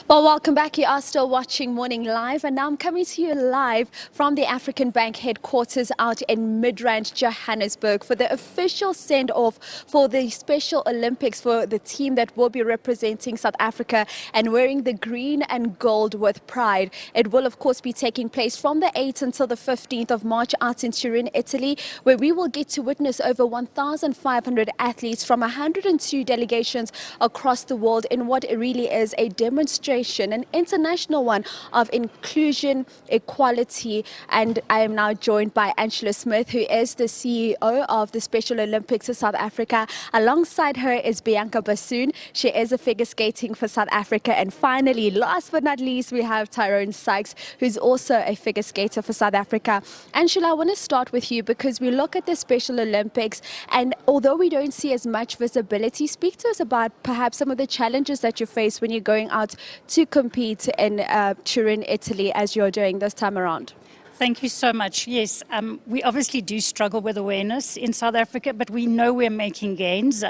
Well, welcome back. You are still watching Morning Live, and now I'm coming to you live from the African Bank headquarters out in Midrand, Johannesburg, for the official send-off for the Special Olympics for the team that will be representing South Africa and wearing the green and gold with pride. It will, of course, be taking place from the 8th until the 15th of March out in Turin, Italy, where we will get to witness over 1,500 athletes from 102 delegations across the world in what really is a demonstration, an international one of inclusion, equality. And I am now joined by Angela Smith, who is the CEO of the Special Olympics of South Africa. Alongside her is Bianca Bassoon. She is a figure skating for South Africa. And finally, last but not least, we have Tyrone Sykes, who's also a figure skater for South Africa. Angela, I want to start with you because we look at the Special Olympics, and although we don't see as much visibility, speak to us about perhaps some of the challenges that you face when you're going out to compete in Turin, Italy, as you're doing this time around. Thank you so much. Yes, we obviously do struggle with awareness in South Africa, but we know we're making gains,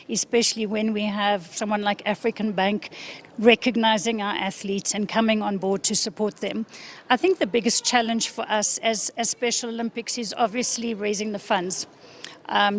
especially when we have someone like African Bank recognizing our athletes and coming on board to support them. I think the biggest challenge for us as Special Olympics is obviously raising the funds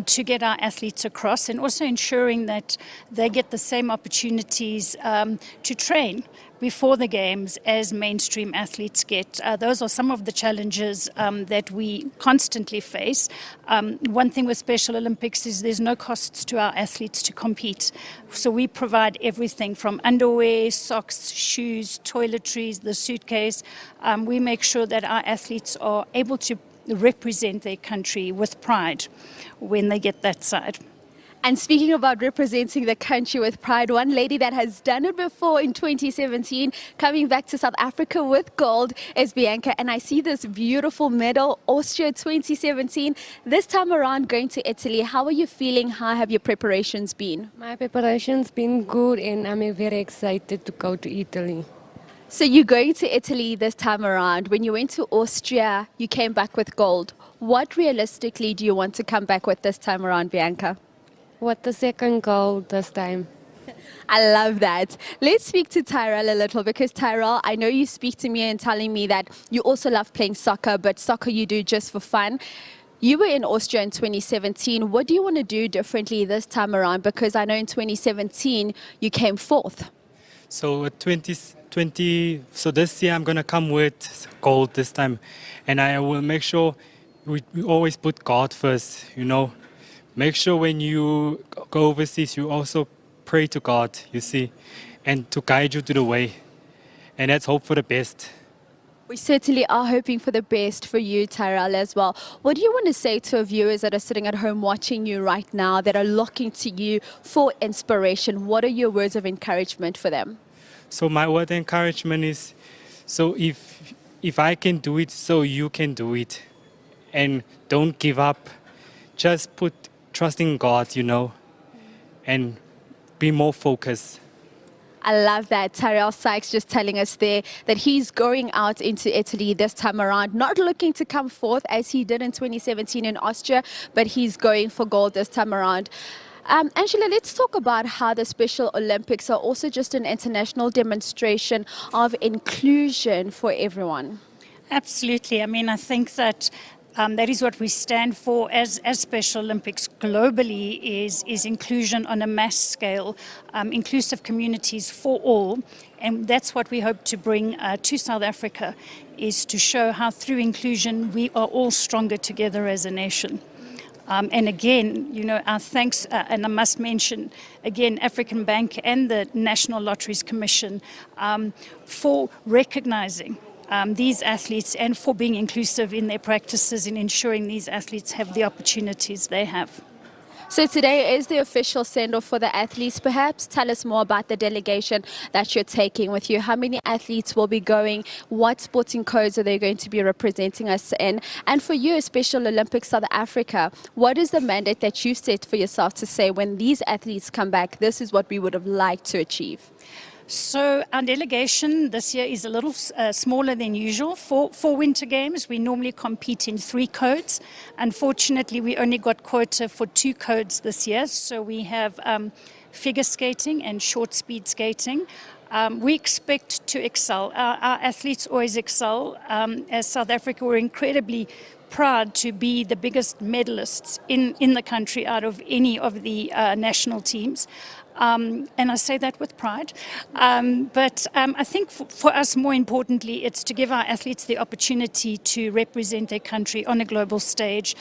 to get our athletes across, and also ensuring that they get the same opportunities to train before the games as mainstream athletes get. Those are some of the challenges that we constantly face. One thing with Special Olympics is there's no costs to our athletes to compete. So we provide everything from underwear, socks, shoes, toiletries, the suitcase. We make sure that our athletes are able to represent their country with pride when they get that side. And speaking about representing the country with pride, one lady that has done it before in 2017, coming back to South Africa with gold, is Bianca. And I see this beautiful medal, Austria 2017. This time around, going to Italy. How are you feeling? How have your preparations been? My preparation's been good, and I'm very excited to go to Italy. So you're going to Italy this time around. When you went to Austria, you came back with gold. What realistically do you want to come back with this time around, Bianca? What the second goal this time? I love that. Let's speak to Tyrell a little, because Tyrell, I know you speak to me and telling me that you also love playing soccer, but soccer you do just for fun. You were in Austria in 2017. What do you want to do differently this time around? Because I know in 2017 you came fourth. So so this year I'm going to come with gold this time, and I will make sure we always put God first, you know. Make sure when you go overseas, you also pray to God, you see, and to guide you to the way. And let's hope for the best. We certainly are hoping for the best for you, Tyrell, as well. What do you want to say to our viewers that are sitting at home watching you right now, that are looking to you for inspiration? What are your words of encouragement for them? So my word of encouragement is, so if I can do it, so you can do it. And don't give up. Just put trust in God, you know, and be more focused. I love that. Tyrell Sykes just telling us there that he's going out into Italy this time around, not looking to come fourth as he did in 2017 in Austria, but he's going for gold this time around. Angela, let's talk about how the Special Olympics are also just an international demonstration of inclusion for everyone. Absolutely. I mean, I think that that is what we stand for as Special Olympics globally, is inclusion on a mass scale, inclusive communities for all. And that's what we hope to bring to South Africa, is to show how through inclusion we are all stronger together as a nation. And again, you know, our thanks, and I must mention again African Bank and the National Lotteries Commission for recognizing these athletes and for being inclusive in their practices in ensuring these athletes have the opportunities they have. So today is the official send-off for the athletes. Perhaps tell us more about the delegation that you're taking with you. How many athletes will be going? What sporting codes are they going to be representing us in? And for you, Special Olympics South Africa, what is the mandate that you set for yourself to say, when these athletes come back, this is what we would have liked to achieve? So our delegation this year is a little smaller than usual. For Winter Games, we normally compete in 3 codes. Unfortunately, we only got quota for 2 codes this year. So we have figure skating and short speed skating. We expect to excel. Our athletes always excel. As South Africa, we're incredibly proud to be the biggest medalists in the country out of any of the national teams. And I say that with pride. But I think for us, more importantly, it's to give our athletes the opportunity to represent their country on a global stage.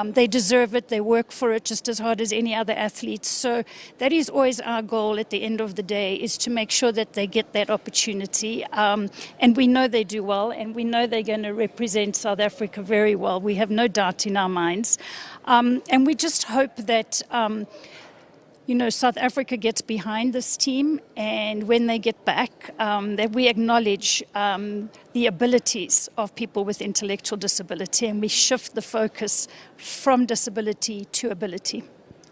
They deserve it. They work for it just as hard as any other athletes. So that is always our goal at the end of the day, is to make sure that they get that opportunity. And we know they do well, and we know they're going to represent South Africa very well. We have no doubt in our minds. And we just hope that South Africa gets behind this team, and when they get back, that we acknowledge the abilities of people with intellectual disability, and we shift the focus from disability to ability.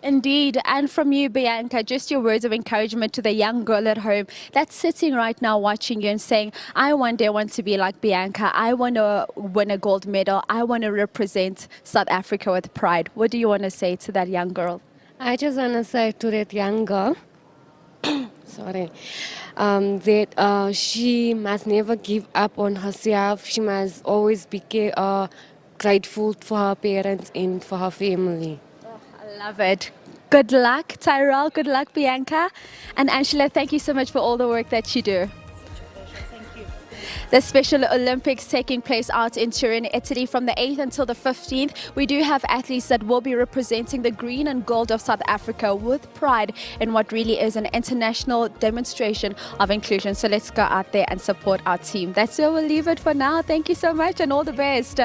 Indeed. And from you, Bianca, just your words of encouragement to the young girl at home that's sitting right now watching you and saying, I one day want to be like Bianca. I want to win a gold medal. I want to represent South Africa with pride. What do you want to say to that young girl? I just want to say to that young girl, sorry, that she must never give up on herself. She must always be grateful for her parents and for her family. Oh, I love it. Good luck, Tyrell. Good luck, Bianca. And Angela, thank you so much for all the work that you do. The Special Olympics taking place out in Turin, Italy from the 8th until the 15th. We do have athletes that will be representing the green and gold of South Africa with pride in what really is an international demonstration of inclusion. So let's go out there and support our team. That's where we'll leave it for now. Thank you so much and all the best.